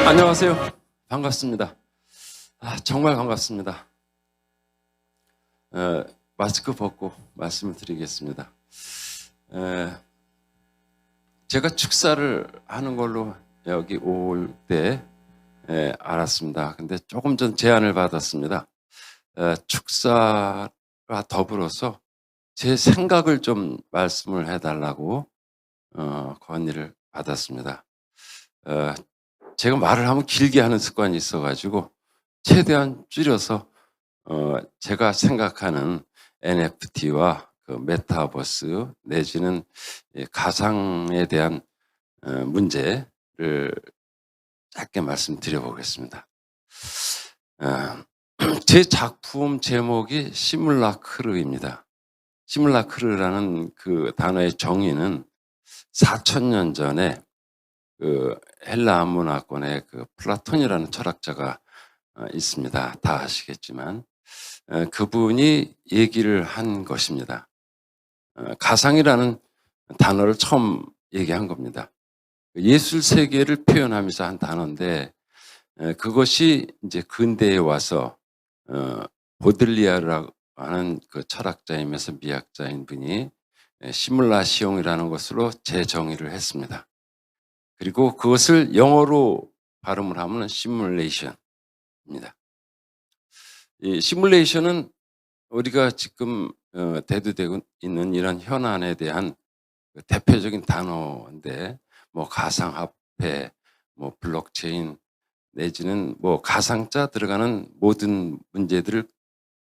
안녕하세요. 반갑습니다. 정말 반갑습니다. 마스크 벗고 말씀을 드리겠습니다. 제가 축사를 하는 걸로 여기 올 때 알았습니다. 근데 조금 전 제안을 받았습니다. 축사와 더불어서 제 생각을 좀 말씀을 해달라고 건의를 받았습니다. 제가 말을 하면 길게 하는 습관이 있어가지고 최대한 줄여서 제가 생각하는 NFT와 그 메타버스 내지는 가상에 대한 문제를 짧게 말씀드려 보겠습니다. 제 작품 제목이 시뮬라크르입니다. 시뮬라크르라는 그 단어의 정의는 4,000년 전에 그 헬라 문화권의 그 플라톤이라는 철학자가 있습니다. 다 아시겠지만 그분이 얘기를 한 것입니다. 가상이라는 단어를 처음 얘기한 겁니다. 예술 세계를 표현하면서 한 단어인데 그것이 이제 근대에 와서 보들리아르라고 하는 그 철학자이면서 미학자인 분이 시뮬라시옹이라는 것으로 재정의를 했습니다. 그리고 그것을 영어로 발음을 하면 시뮬레이션입니다. 이 시뮬레이션은 우리가 지금 대두되고 있는 이런 현안에 대한 대표적인 단어인데, 뭐 가상화폐, 뭐 블록체인 내지는 뭐 가상자 들어가는 모든 문제들을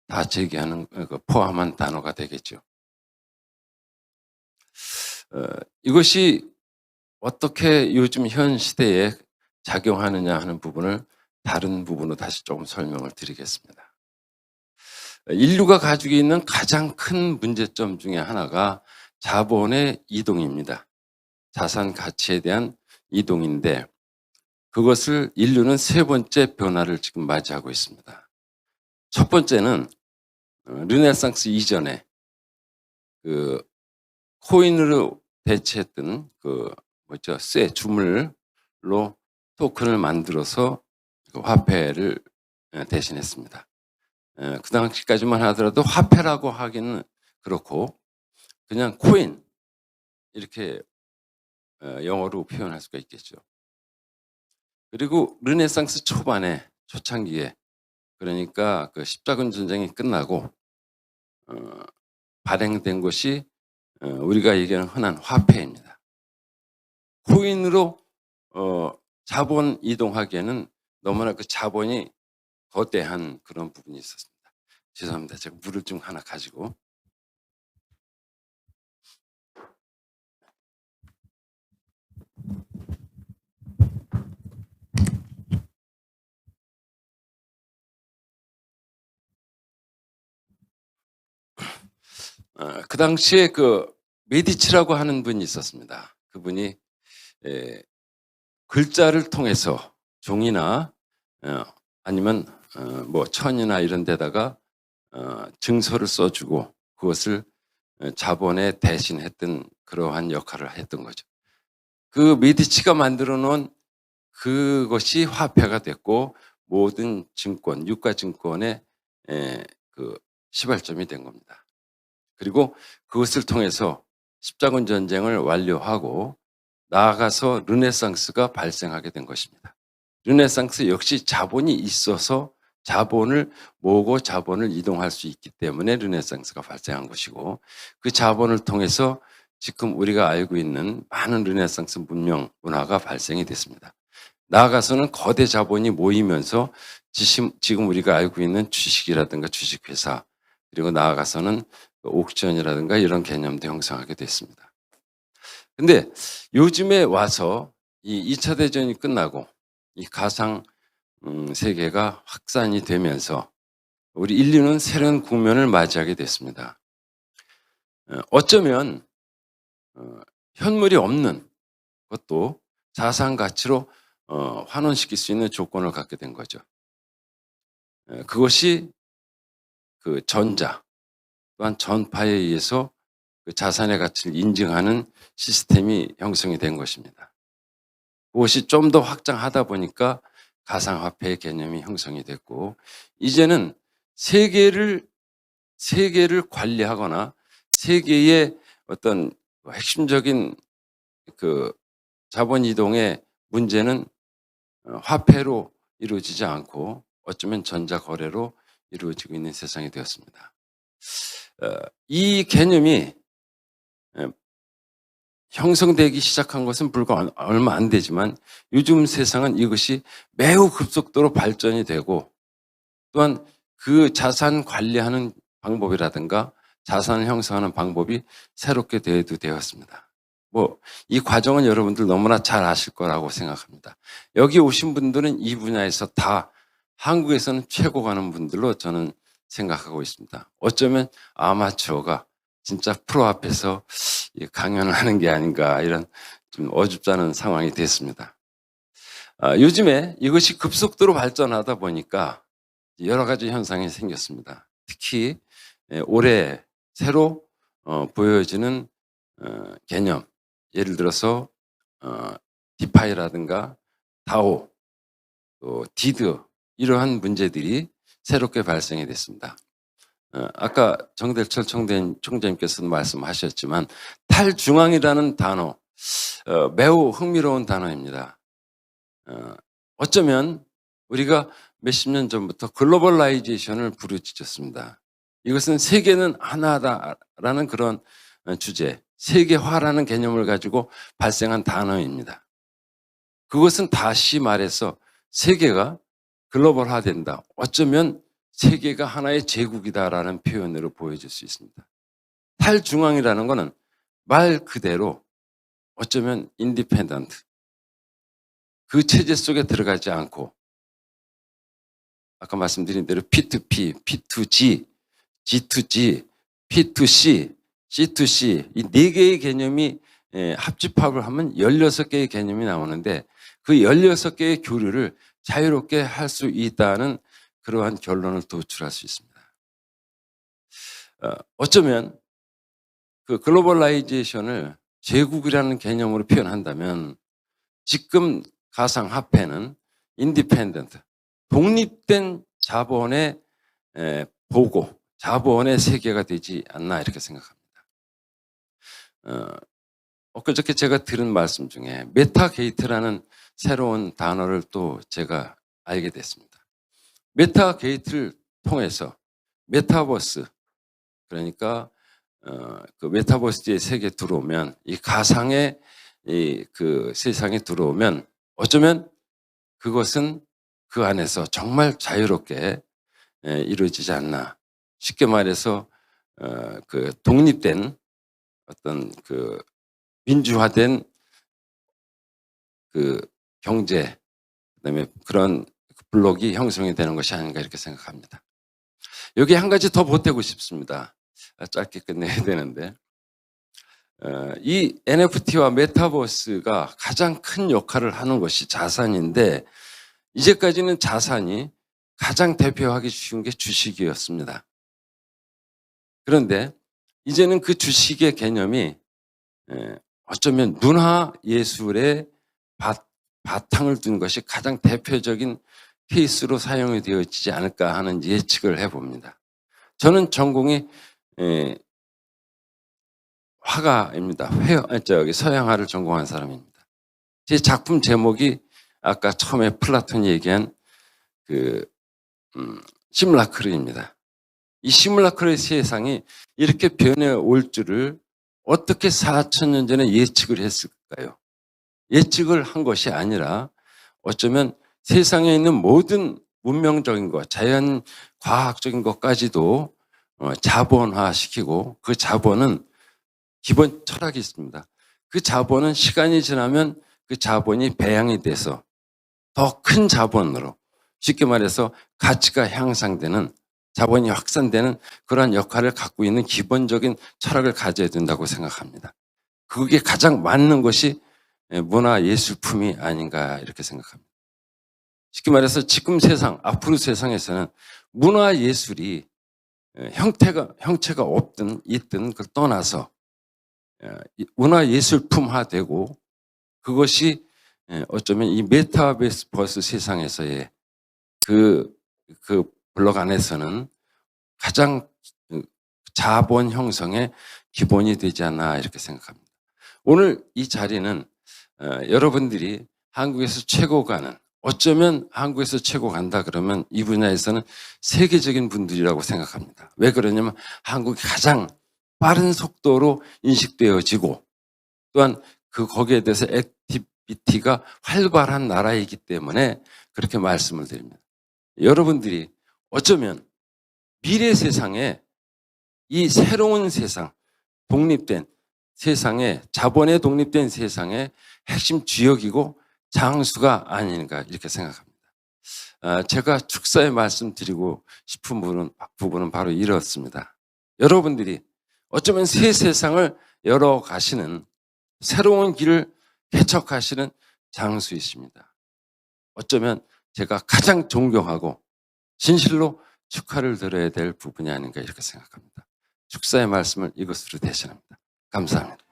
다 제기하는 포함한 단어가 되겠죠. 이것이 어떻게 요즘 현 시대에 작용하느냐 하는 부분을 다른 부분으로 다시 조금 설명을 드리겠습니다. 인류가 가지고 있는 가장 큰 문제점 중에 하나가 자본의 이동입니다. 자산 가치에 대한 이동인데 그것을 인류는 세 번째 변화를 지금 맞이하고 있습니다. 첫 번째는 르네상스 이전에 그 코인으로 대체했던 그 쇠 주물로 토큰을 만들어서 그 화폐를 대신했습니다. 그 당시까지만 하더라도 화폐라고 하기는 그렇고 그냥 코인 이렇게 영어로 표현할 수가 있겠죠. 그리고 르네상스 초반에 초창기에 그러니까 그 십자군 전쟁이 끝나고 발행된 것이 우리가 얘기하는 흔한 화폐입니다. 코인으로 자본 이동하기에는 너무나 그 자본이 거대한 그런 부분이 있었습니다. 죄송합니다. 제가 물을 좀 하나 가지고. 그 당시에 그 메디치라고 하는 분이 있었습니다. 그분이 글자를 통해서 종이나 아니면 뭐 천이나 이런 데다가 증서를 써주고 그것을 자본에 대신했던 그러한 역할을 했던 거죠. 그 메디치가 만들어 놓은 그것이 화폐가 됐고 모든 증권, 유가증권의 그 시발점이 된 겁니다. 그리고 그것을 통해서 십자군 전쟁을 완료하고 나아가서 르네상스가 발생하게 된 것입니다. 르네상스 역시 자본이 있어서 자본을 모으고 자본을 이동할 수 있기 때문에 르네상스가 발생한 것이고 그 자본을 통해서 지금 우리가 알고 있는 많은 르네상스 문명 문화가 발생이 됐습니다. 나아가서는 거대 자본이 모이면서 지금 우리가 알고 있는 주식이라든가 주식회사 그리고 나아가서는 옥션이라든가 이런 개념도 형성하게 됐습니다. 근데 요즘에 와서 이 2차 대전이 끝나고 이 가상 세계가 확산이 되면서 우리 인류는 새로운 국면을 맞이하게 됐습니다. 어쩌면 현물이 없는 것도 자산 가치로 환원시킬 수 있는 조건을 갖게 된 거죠. 그것이 그 전자 또한 전파에 의해서 그 자산의 가치를 인증하는 시스템이 형성이 된 것입니다. 그것이 좀 더 확장하다 보니까 가상화폐의 개념이 형성이 됐고, 이제는 세계를 관리하거나 세계의 어떤 핵심적인 그 자본 이동의 문제는 화폐로 이루어지지 않고 어쩌면 전자거래로 이루어지고 있는 세상이 되었습니다. 이 개념이 형성되기 시작한 것은 불과 얼마 안 되지만 요즘 세상은 이것이 매우 급속도로 발전이 되고, 또한 그 자산 관리하는 방법이라든가 자산을 형성하는 방법이 새롭게 되었습니다. 이 과정은 여러분들 너무나 잘 아실 거라고 생각합니다. 여기 오신 분들은 이 분야에서 다 한국에서는 최고 가는 분들로 저는 생각하고 있습니다. 어쩌면 아마추어가 진짜 프로 앞에서 강연을 하는 게 아닌가, 이런 좀 어줍잖은 상황이 됐습니다. 요즘에 이것이 급속도로 발전하다 보니까 여러 가지 현상이 생겼습니다. 특히 올해 새로 보여지는 개념, 예를 들어서 디파이라든가 다오, 또 디드, 이러한 문제들이 새롭게 발생이 됐습니다. 아까 정대철 총재님께서도 말씀하셨지만 탈중앙이라는 단어, 매우 흥미로운 단어입니다. 어쩌면 우리가 몇십 년 전부터 글로벌라이제이션을 부르짖었습니다. 이것은 세계는 하나다라는 그런 주제, 세계화라는 개념을 가지고 발생한 단어입니다. 그것은 다시 말해서 세계가 글로벌화된다, 어쩌면 세계가 하나의 제국이다라는 표현으로 보여질 수 있습니다. 탈중앙이라는 것은 말 그대로 어쩌면 인디펜던트, 그 체제 속에 들어가지 않고, 아까 말씀드린 대로 P2P, P2G, G2G, P2C, C2C, 이 4개의 개념이 합집합을 하면 16개의 개념이 나오는데, 그 16개의 교류를 자유롭게 할 수 있다는 그러한 결론을 도출할 수 있습니다. 어쩌면 그 글로벌라이제이션을 제국이라는 개념으로 표현한다면 지금 가상화폐는 인디펜던트, 독립된 자본의 보고, 자본의 세계가 되지 않나, 이렇게 생각합니다. 엊그저께 제가 들은 말씀 중에 메타게이트라는 새로운 단어를 또 제가 알게 됐습니다. 메타게이트를 통해서 메타버스, 그러니까 그 메타버스의 세계에 들어오면, 이 가상의 그 세상에 들어오면 어쩌면 그것은 그 안에서 정말 자유롭게 이루어지지 않나. 쉽게 말해서 그 독립된 어떤 그 민주화된 그 경제, 그다음에 그런 블록이 형성이 되는 것이 아닌가, 이렇게 생각합니다. 여기 한 가지 더 보태고 싶습니다. 짧게 끝내야 되는데, 이 NFT와 메타버스가 가장 큰 역할을 하는 것이 자산인데, 이제까지는 자산이 가장 대표하기 쉬운 게 주식이었습니다. 그런데 이제는 그 주식의 개념이 어쩌면 문화 예술의 바탕을 둔 것이 가장 대표적인 케이스로 사용이 되어지지 않을까 하는 예측을 해봅니다. 저는 전공이 화가입니다. 서양화를 전공한 사람입니다. 제 작품 제목이 아까 처음에 플라톤이 얘기한 그 시뮬라크르입니다. 이 시뮬라크르의 세상이 이렇게 변해올 줄을 어떻게 4,000년 전에 예측을 했을까요? 예측을 한 것이 아니라 어쩌면 세상에 있는 모든 문명적인 것, 자연 과학적인 것까지도 자본화시키고, 그 자본은 기본 철학이 있습니다. 그 자본은 시간이 지나면 그 자본이 배양이 돼서 더 큰 자본으로, 쉽게 말해서 가치가 향상되는, 자본이 확산되는 그러한 역할을 갖고 있는 기본적인 철학을 가져야 된다고 생각합니다. 그게 가장 맞는 것이 문화 예술품이 아닌가, 이렇게 생각합니다. 쉽게 말해서 지금 세상, 앞으로 세상에서는 문화 예술이 형체가 없든 있든 그걸 떠나서 문화 예술품화되고, 그것이 어쩌면 이 메타버스 세상에서의 그 블록 안에서는 가장 자본 형성의 기본이 되지 않나 이렇게 생각합니다. 오늘 이 자리는 여러분들이 한국에서 최고 가는, 어쩌면 한국에서 최고 간다 그러면 이 분야에서는 세계적인 분들이라고 생각합니다. 왜 그러냐면 한국이 가장 빠른 속도로 인식되어지고 또한 거기에 대해서 액티비티가 활발한 나라이기 때문에 그렇게 말씀을 드립니다. 여러분들이 어쩌면 미래 세상에 이 새로운 세상, 독립된 세상에, 자본에 독립된 세상의 핵심 주역이고 장수가 아닌가 이렇게 생각합니다. 제가 축사에 말씀드리고 싶은 부분은 바로 이렇습니다. 여러분들이 어쩌면 새 세상을 열어가시는 새로운 길을 개척하시는 장수이십니다. 어쩌면 제가 가장 존경하고 진실로 축하를 드려야 될 부분이 아닌가 이렇게 생각합니다. 축사의 말씀을 이것으로 대신합니다. 감사합니다.